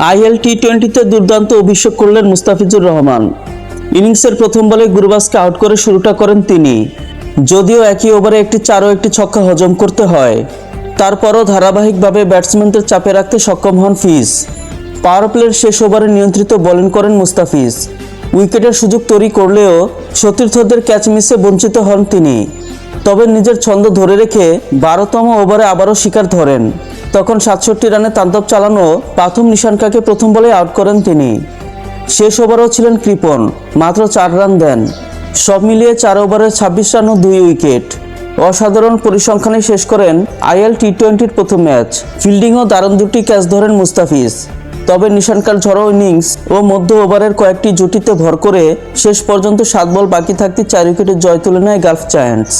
IL টি-20তে দুর্দান্ত অভিষেক করলেন মুস্তাফিজুর রহমান। ইনিংসের প্রথম বলে গুরবাজকে আউট করে শুরুটা করেন তিনি। যদিও একই ওভারে একটি 4 ও একটি ছক্কা হজম করতে হয়, তারপরও ধারাবাহিকভাবে ব্যাটসম্যানদের চাপে রাখতে সক্ষম হন ফিজ। পাওয়ার প্লের শেষ ওভারে নিয়ন্ত্রিত বোলিং করেন মুস্তাফিজ। উইকেটের সুযোগ তৈরি করলেও সতীর্থদের ক্যাচ মিসে বঞ্চিত হন তিনি। তবে নিজের ছন্দ ধরে রেখে 12তম ওভারে আবারও শিকার ধরেন। তখন 67 রানে তাণ্ডব চালানো প্রথম নিশানকাকে প্রথম বলে আউট করেন তিনি। শেষ ওভারও ছিলেন কৃপণ, মাত্র 4 রান দেন। সব মিলিয়ে 4 ওভারে 26 রান ও 2 উইকেট। অসাধারণ পরিসংখ্যানে শেষ করেন আইএল টি-20-র প্রথম ম্যাচ। ফিল্ডিংও দারুণ দুটি ক্যাচ ধরেন মুস্তাফিজ। তবে নিশানকার ঝড়ো ইনিংস ও মধ্য ওভারের কয়েকটি জুটিতে ভর করে শেষ পর্যন্ত 7 বল বাকি থাকতে 4 উইকেটে জয় তুলে নেয় গালফ জায়ান্টস।